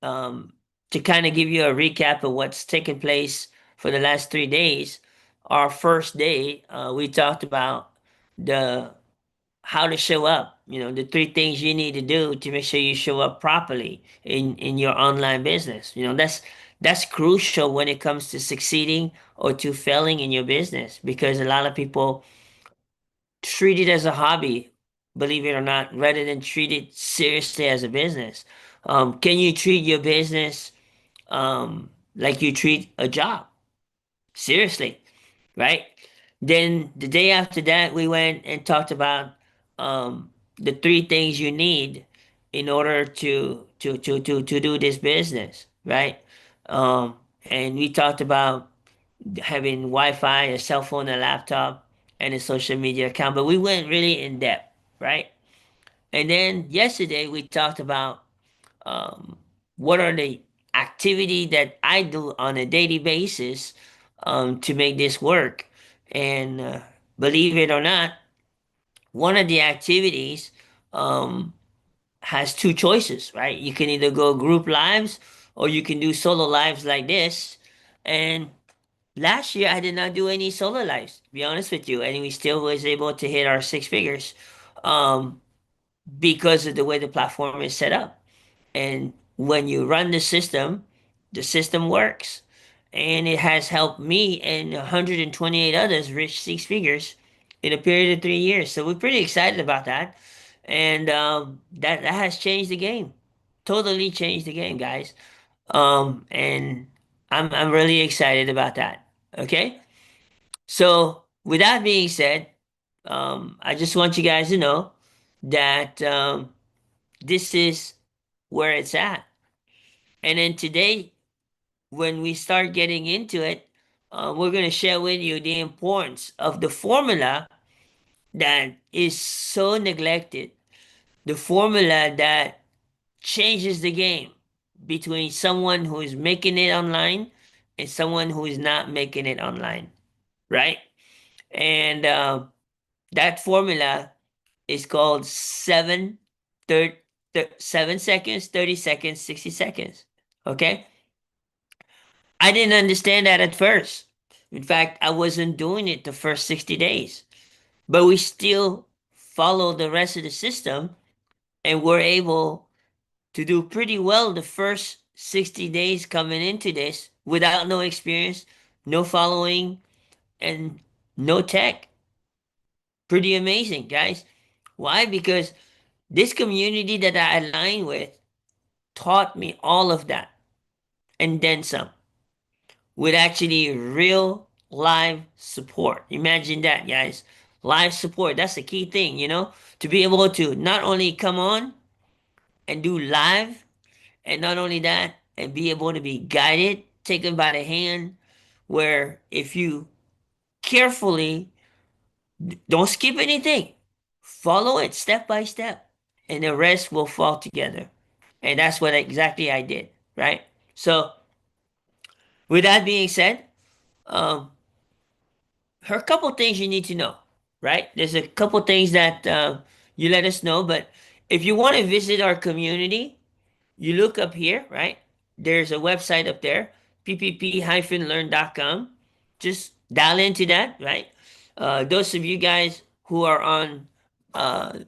um, to kind of give you a recap of what's taken place for the last 3 days, our first day, we talked about the how to show up. The three things you need to do to make sure you show up properly in your online business. That's crucial when it comes to succeeding or to failing in your business, because a lot of people treat it as a hobby, believe it or not, rather than treat it seriously as a business. Can you treat your business like you treat a job? Seriously, right? Then the day after that, we went and talked about the three things you need in order to do this business, right? And we talked about having Wi-Fi, a cell phone, a laptop, and a social media account, but we went really in depth, right? And then yesterday we talked about um, what are the activity that I do on a daily basis to make this work. And believe it or not, one of the activities um, has two choices, right? You can either go group lives or you can do solo lives like this. And last year I did not do any solo lives, to be honest with you, and we still was able to hit our six figures um, because of the way the platform is set up. And when you run the system works. And it has helped me and 128 others reach six figures in a period of 3 years. So we're pretty excited about that. And that has changed the game. Totally changed the game, guys. And I'm really excited about that. Okay? So with that being said, I just want you guys to know that this is where it's at. And then today, when we start getting into it, we're going to share with you the importance of the formula that is so neglected, the formula that changes the game between someone who is making it online and someone who is not making it online, right? And that formula is called 7 seconds, 30 seconds, 60 seconds. Okay? I didn't understand that at first. In fact, I wasn't doing it the first 60 days. But we still follow the rest of the system and we're able to do pretty well the first 60 days coming into this without no experience, no following, and no tech. Pretty amazing, guys. Why? Because this community that I align with taught me all of that and then some, with actually real live support. Imagine that, guys. Live support. That's the key thing, to be able to not only come on and do live, and not only that, and be able to be guided, taken by the hand, where if you carefully don't skip anything, follow it step by step, and the rest will fall together. And that's what exactly I did, right? So, with that being said, um, there are a couple things you need to know, right? There's a couple things that you let us know, but if you want to visit our community, you look up here, right? There's a website up there, ppp-learn.com. Just dial into that, right? Those of you guys who are on uh,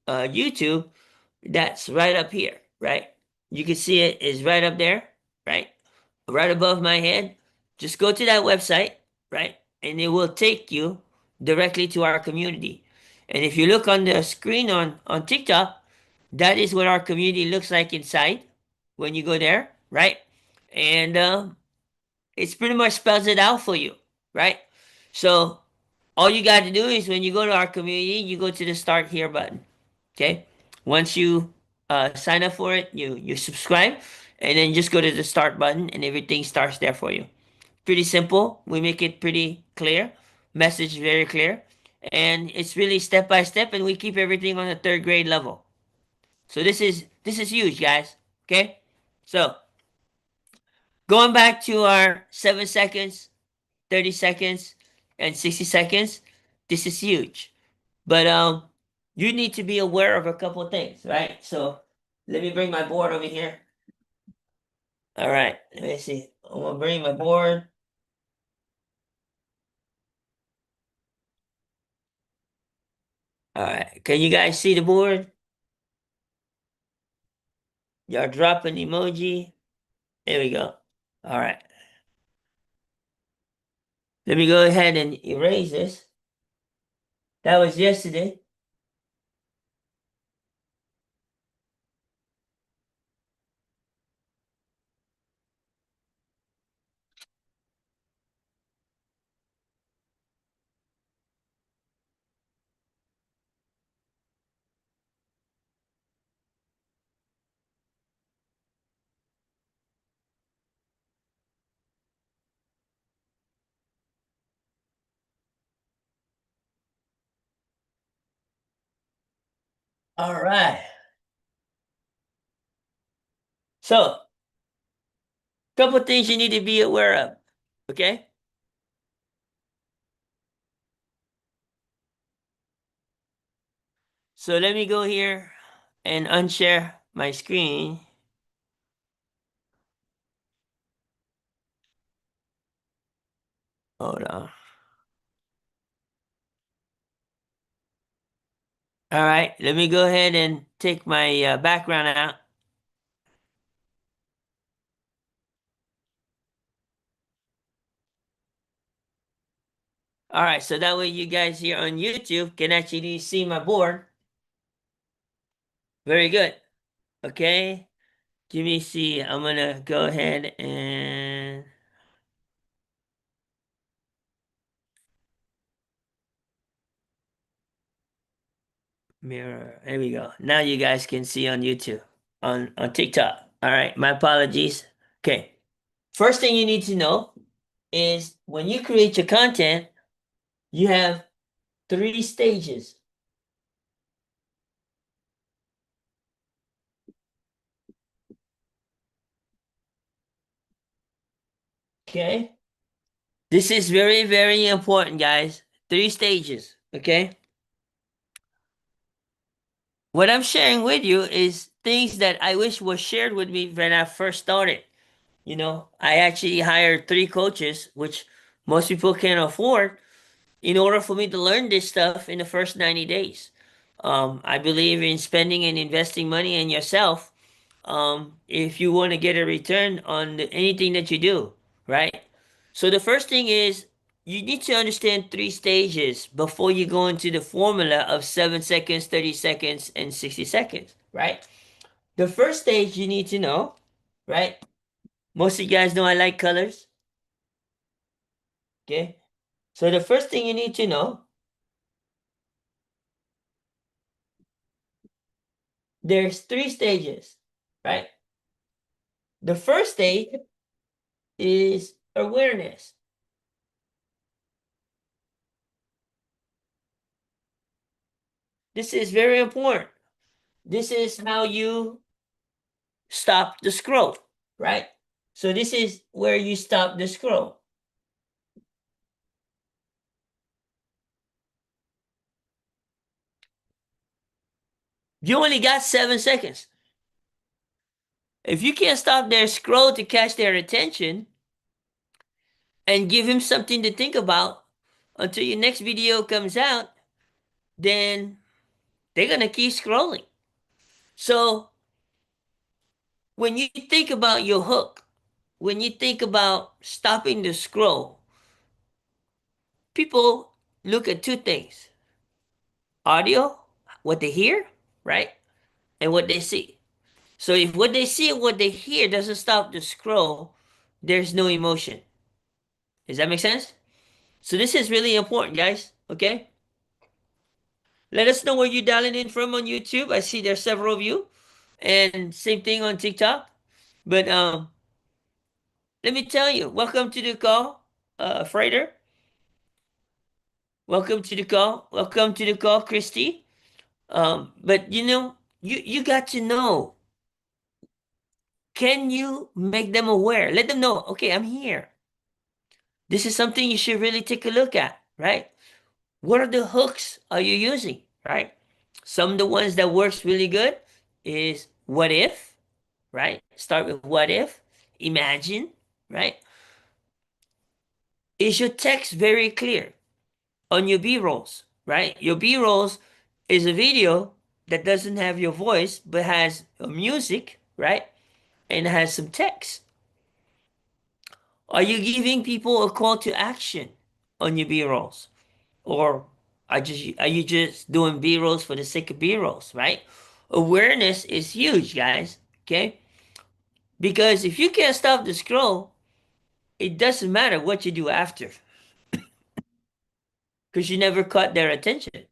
YouTube, that's right up here, right? You can see it is right up there, right? Right above my head. Just go to that website, right? And it will take you directly to our community. And if you look on the screen on TikTok, that is what our community looks like inside when you go there, right? And it's pretty much spells it out for you, right? So all you got to do is when you go to our community, you go to the start here button. Okay. Once you sign up for it, you subscribe, and then just go to the start button, and everything starts there for you. Pretty simple. We make it pretty clear. Message very clear, and it's really step by step, and we keep everything on a third grade level. So this is huge, guys. Okay. So going back to our 7 seconds, 30 seconds, and 60 seconds, this is huge. But you need to be aware of a couple of things, right? So let me bring my board over here. All right, let me see. I'm gonna bring my board. All right, can you guys see the board? Y'all drop an emoji. There we go. All right. Let me go ahead and erase this. That was yesterday. All right. So, couple things you need to be aware of. Okay. So let me go here and unshare my screen. Hold on. All right. Let me go ahead and take my background out. All right. So that way you guys here on YouTube can actually see my board. Very good. Okay. Give me see. I'm gonna go ahead and mirror. There we go. Now you guys can see on YouTube, on TikTok. All right. My apologies. Okay. First thing you need to know is when you create your content, you have three stages. Okay. This is very, very important, guys. Three stages. Okay. What I'm sharing with you is things that I wish was shared with me when I first started. I actually hired three coaches, which most people can't afford, in order for me to learn this stuff in the first 90 days. I believe in spending and investing money in yourself if you want to get a return on anything that you do, right? So the first thing is you need to understand three stages before you go into the formula of 7 seconds, 30 seconds, and 60 seconds, right? The first stage you need to know, right? Most of you guys know I like colors, okay? So the first thing you need to know, there's three stages, right? The first stage is awareness. This is very important. This is how you stop the scroll, right? So this is where you stop the scroll. You only got 7 seconds. If you can't stop their scroll to catch their attention and give him something to think about until your next video comes out, then they're gonna keep scrolling. So when you think about your hook, when you think about stopping the scroll, people look at two things: audio, what they hear, right? And what they see. So if what they see and what they hear doesn't stop the scroll, there's no emotion. Does that make sense? So this is really important, guys. Okay? Let us know where you're dialing in from on YouTube. I see there's several of you. And same thing on TikTok. But let me tell you, welcome to the call, Freighter. Welcome to the call. Welcome to the call, Christy. But you got to know. Can you make them aware? Let them know, okay, I'm here. This is something you should really take a look at, right? What are the hooks are you using, right? Some of the ones that works really good is what if, right? Start with what if. imagine, right? Is your text very clear on your B-rolls, right? Your B-rolls is a video that doesn't have your voice but has a music, right? And has some text. Are you giving people a call to action on your B-rolls? Or are you just doing B-rolls for the sake of B-rolls, right? Awareness is huge, guys. Okay? Because if you can't stop the scroll, it doesn't matter what you do after. Because you never caught their attention.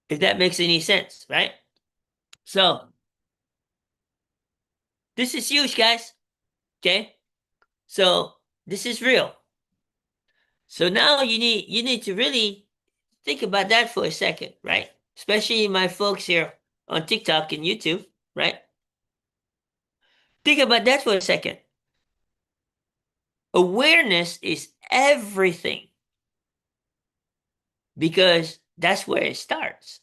If that makes any sense, right? So this is huge, guys. Okay? So this is real. So now you need to really think about that for a second, right? Especially my folks here on TikTok and YouTube, right? Think about that for a second. Awareness is everything because that's where it starts.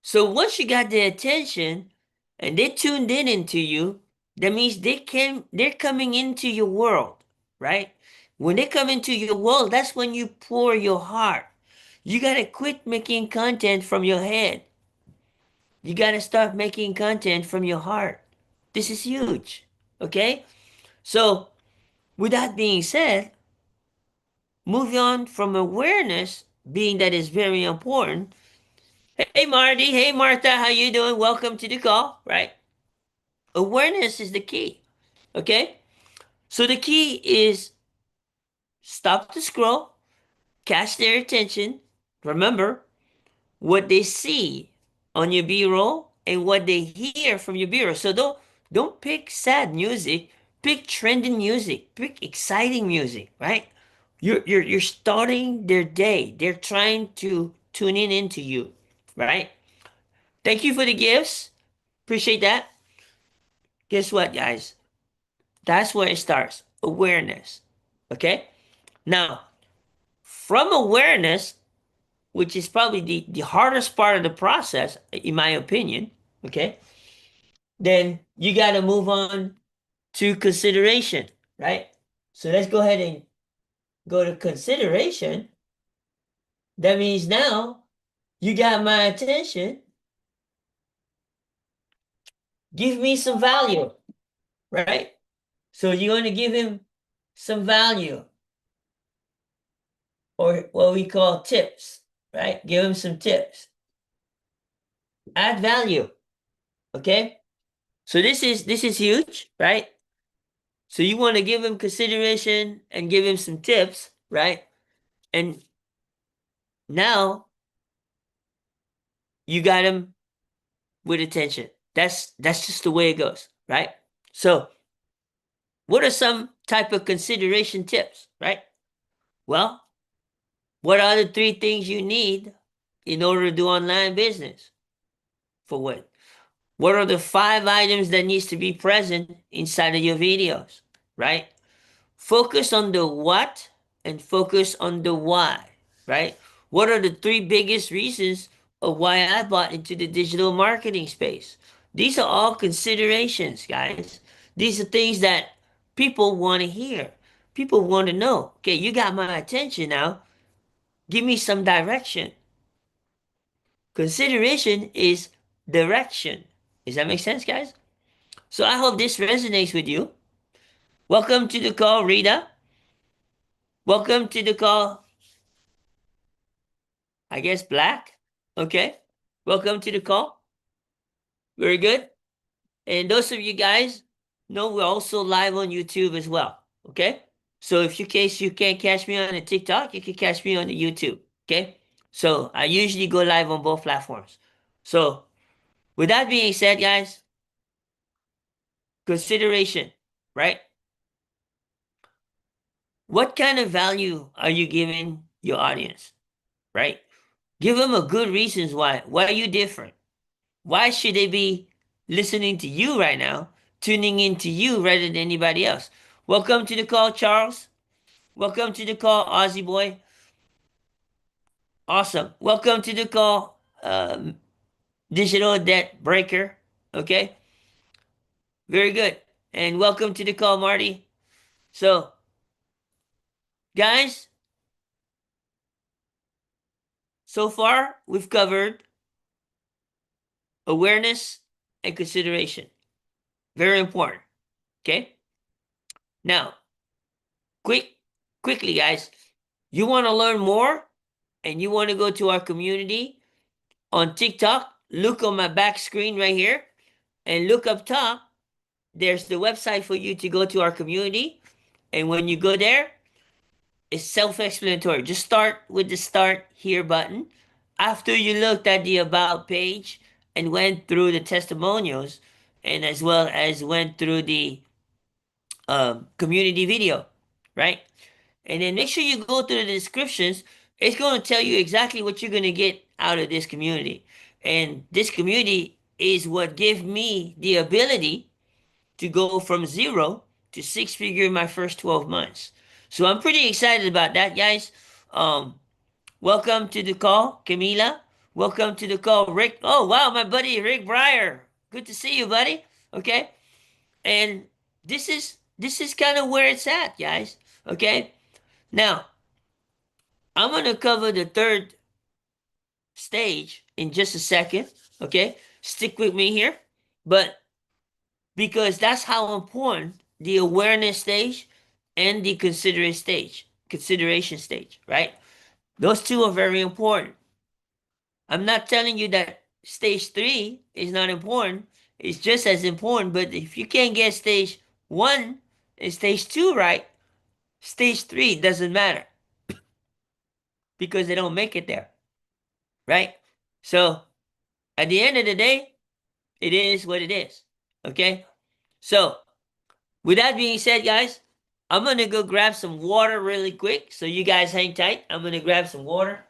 So once you got their attention and they tuned in into you, that means they're coming into your world, right? When they come into your world, that's when you pour your heart. You got to quit making content from your head. You got to start making content from your heart. This is huge. Okay? So, with that being said, moving on from awareness being that is very important. Hey Marty, hey Martha, how you doing? Welcome to the call, right? Awareness is the key. Okay? So the key is stop the scroll, catch their attention. Remember, what they see on your B-roll and what they hear from your B-roll. So don't pick sad music, pick trending music, pick exciting music, right? You're starting their day. They're trying to tune in into you, right? Thank you for the gifts. Appreciate that. Guess what, guys? That's where it starts. Awareness. Okay? Now, from awareness, which is probably the hardest part of the process, in my opinion, okay, then you got to move on to consideration, right? So let's go ahead and go to consideration. That means now you got my attention. Give me some value, right? So you're going to give him some value or what we call tips, right? Give him some tips. Add value, okay? So this is huge, right? So you want to give him consideration and give him some tips, right? And now you got him with attention. That's just the way it goes, right? So, what are some type of consideration tips, right? Well, what are the three things you need in order to do online business? For what? What are the 5 items that needs to be present inside of your videos, right? Focus on the what and focus on the why, right? What are the three biggest reasons of why I bought into the digital marketing space? These are all considerations, guys. These are things that people want to hear. People want to know. Okay, you got my attention now. Give me some direction. Consideration is direction. Does that make sense, guys? So I hope this resonates with you. Welcome to the call, Rita. Welcome to the call, I guess black. Okay. Welcome to the call. Very good. And those of you guys know we're also live on YouTube as well. Okay. So if in case you can't catch me on the TikTok, you can catch me on the YouTube. Okay. So I usually go live on both platforms. So with that being said, guys, consideration, right? What kind of value are you giving your audience, right? Give them a good reasons why. Why are you different? Why should they be listening to you right now, tuning in to you rather than anybody else? Welcome to the call, Charles. Welcome to the call, Aussie boy. Awesome. Welcome to the call, digital debt breaker. Okay, very good. And welcome to the call, Marty. So, guys, so far we've covered awareness and consideration. Very important. Okay. Now, quick, quickly, guys. You want to learn more, and you want to go to our community on TikTok? Look on my back screen right here, and look up top. There's the website for you to go to our community. And when you go there, it's self-explanatory. Just start with the start here button. After you looked at the about page and went through the testimonials, and as well as went through the community video, right? And then make sure you go through the descriptions. It's going to tell you exactly what you're going to get out of this community. And this community is what gave me the ability to go from zero to six figure in my first 12 months. So I'm pretty excited about that, guys. Um, Welcome to the call, Camila. Welcome to the call, Rick. Oh, wow, my buddy Rick Breyer. Good to see you, buddy. Okay. And this is kind of where it's at, guys. Okay. Now, I'm gonna cover the third stage in just a second. Okay. Stick with me here. But because that's how important the awareness stage and the consideration stage, right? Those two are very important. I'm not telling you that stage three is not important. It's just as important. But if you can't get stage one and stage two right, stage three doesn't matter because they don't make it there, right? So at the end of the day, it is what it is. Okay. So with that being said, guys, I'm gonna go grab some water really quick. So you guys hang tight. I'm gonna grab some water.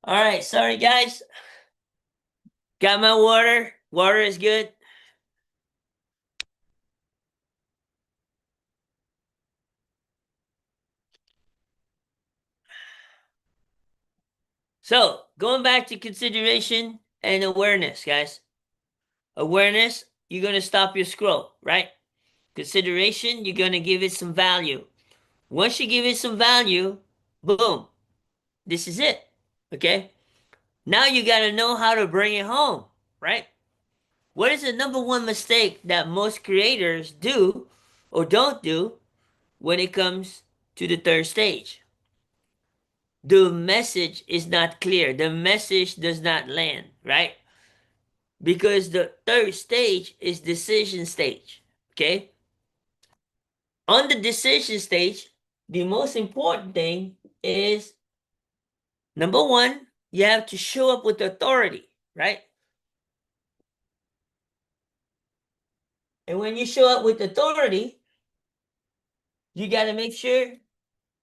All right, sorry guys. Got my water. Water is good. So going back to consideration and awareness, guys. Awareness, you're gonna stop your scroll, right? Consideration, you're gonna give it some value. Once you give it some value, boom, this is it. Okay? Now you gotta know how to bring it home, right? What is the number one mistake that most creators do or don't do when it comes to the third stage? The message is not clear. The message does not land, right? Because the third stage is decision stage. Okay? On the decision stage, the most important thing is number one, you have to show up with authority, right? And when you show up with authority, you got to make sure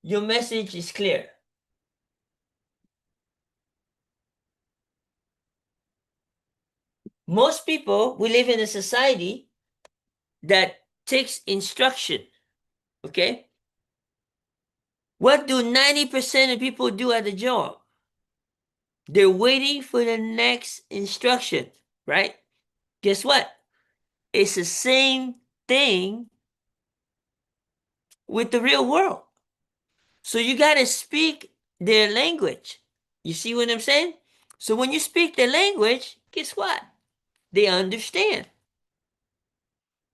your message is clear. Most people, we live in a society that takes instruction, okay? What do 90% of people do at the job? They're waiting for the next instruction, right? Guess what? It's the same thing with the real world. So you got to speak their language. You see what I'm saying? So when you speak their language, guess what? They understand.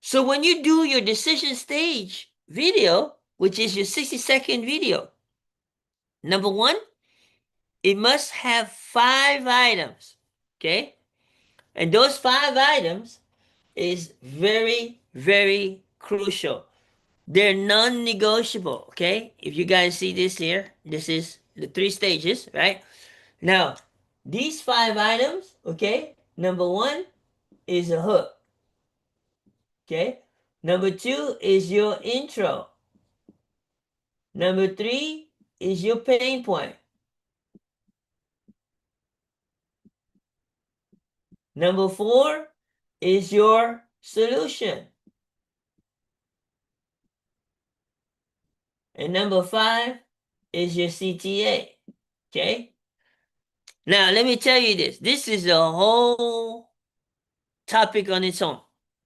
So when you do your decision stage video, which is your 60-second video, number one, it must have 5 items. Okay? And those 5 items is very, very crucial. They're non-negotiable, okay? If you guys see this here, this is the three stages, right? Now, these five items, okay? Number one is a hook, okay? Number two is your intro. Number three is your pain point. Number four is your solution. And number five is your CTA, okay? Now, let me tell you this. This is a whole topic on its own,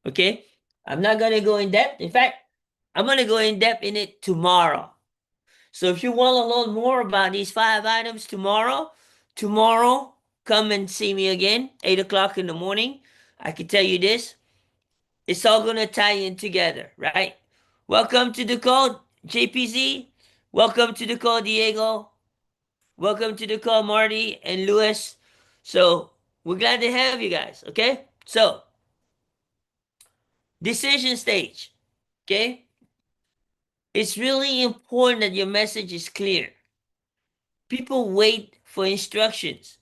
okay? I'm not going to go in depth. In fact, I'm going to go in depth in it tomorrow. So if you want to learn more about these five items tomorrow, come and see me again, 8 o'clock in the morning. I can tell you this, it's all going to tie in together, right? Welcome to the call, JPZ. Welcome to the call, Diego. Welcome to the call, Marty and Lewis. So we're glad to have you guys, okay? So, decision stage, okay? It's really important that your message is clear. People wait for instructions.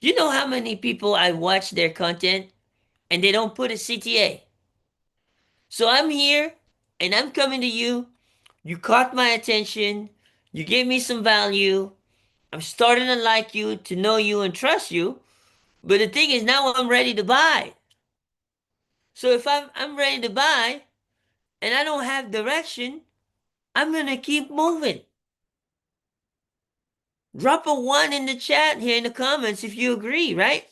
You know how many people I watch their content and they don't put a CTA? So I'm here and I'm coming to you. You caught my attention. You gave me some value. I'm starting to like you, to know you, and trust you. But the thing is, now I'm ready to buy. So if I'm ready to buy and I don't have direction, I'm going to keep moving. Drop a one in the chat here in the comments if you agree, right?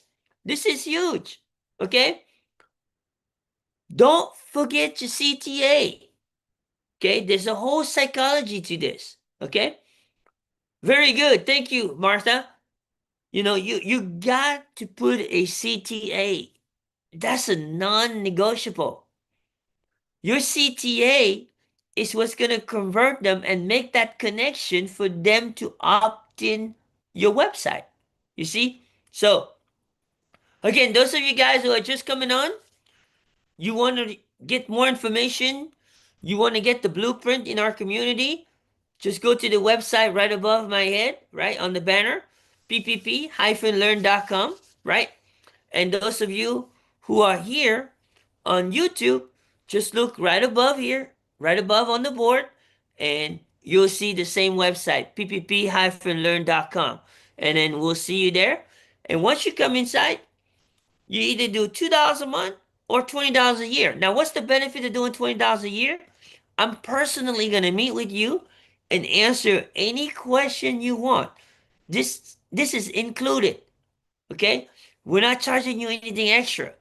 This is huge. Okay? Don't forget your CTA. Okay? There's a whole psychology to this. Okay? Very good. Thank you, Martha. You know, you got to put a CTA. That's a non-negotiable. Your CTA is what's going to convert them and make that connection for them to opt in your website. You see? So, again, those of you guys who are just coming on, you want to get more information, you want to get the blueprint in our community, just go to the website right above my head, right on the banner, ppp-learn.com, right? And those of you who are here on YouTube, just look right above here, right above on the board, and you'll see the same website, ppp-learn.com. And then we'll see you there. And once you come inside, you either do $2 a month or $20 a year. Now, what's the benefit of doing $20 a year? I'm personally going to meet with you and answer any question you want. This is included, okay? We're not charging you anything extra.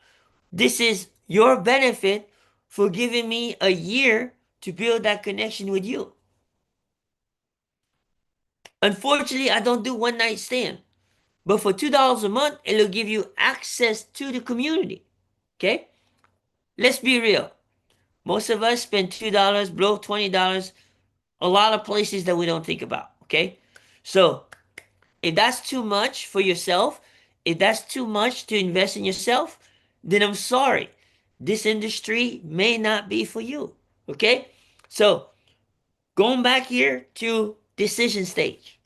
This is your benefit for giving me a year to build that connection with you. Unfortunately, I don't do one night stand, but for $2 a month, it'll give you access to the community. Okay? Let's be real. Most of us spend $2, blow $20, a lot of places that we don't think about. Okay? So if that's too much for yourself, if that's too much to invest in yourself, then I'm sorry. This industry may not be for you. Okay? So, going back here to decision stage.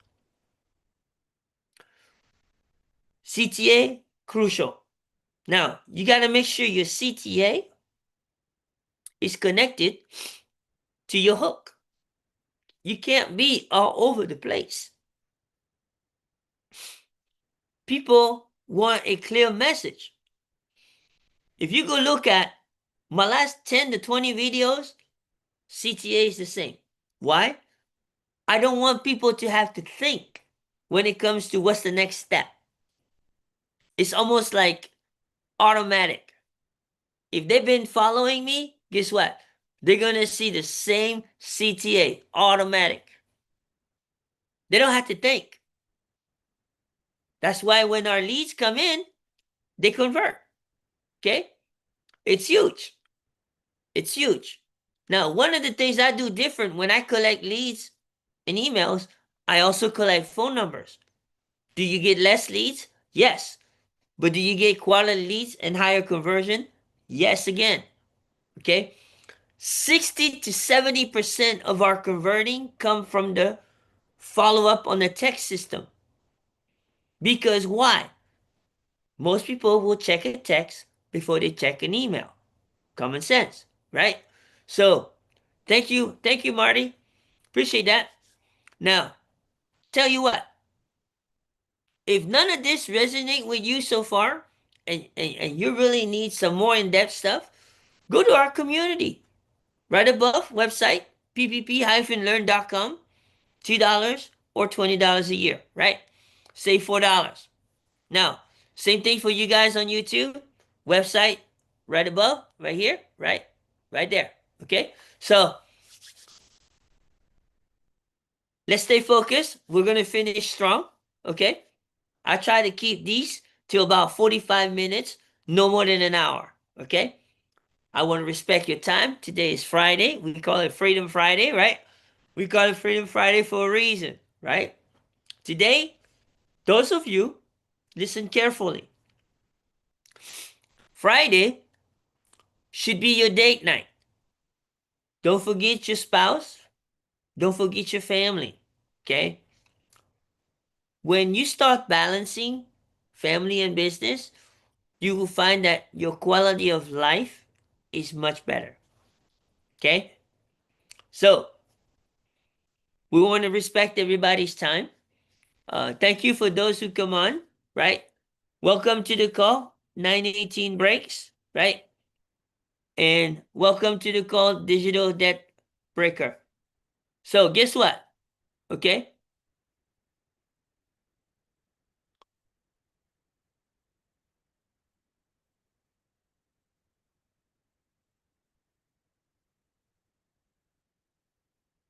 CTA, crucial. Now, you got to make sure your CTA is connected to your hook. You can't be all over the place. People want a clear message. If you go look at my last 10 to 20 videos, CTA is the same. Why? I don't want people to have to think when it comes to what's the next step. It's almost like automatic. If they've been following me, guess what? They're going to see the same CTA, automatic. They don't have to think. That's why when our leads come in, they convert. Okay? It's huge. It's huge. Now, one of the things I do different when I collect leads and emails, I also collect phone numbers. Do you get less leads? Yes. But do you get quality leads and higher conversion? Yes, again. Okay? 60 to 70% of our converting come from the follow up on the text system. Because why? Most people will check a text before they check an email. Common sense, right? So, thank you, Marty. Appreciate that. Now, tell you what, if none of this resonate with you so far, and you really need some more in-depth stuff, go to our community. Right above, website, ppp-learn.com, $2 or $20 a year, right? Save $4. Now, same thing for you guys on YouTube. Website right above, right here, right? Right there. Okay? So let's stay focused. We're gonna finish strong. Okay? I try to keep these to about 45 minutes, no more than an hour. Okay? I want to respect your time. Today is Friday. We call it Freedom Friday, right? We call it Freedom Friday for a reason, right? Today, those of you, listen carefully. Friday should be your date night. Don't forget your spouse. Don't forget your family. Okay? When you start balancing family and business, you will find that your quality of life is much better. Okay? So, we want to respect everybody's time. Thank you for those who come on, right? Welcome to the call, 918 breaks, right? And welcome to the call, Digital Debt Breaker. So, guess what? Okay?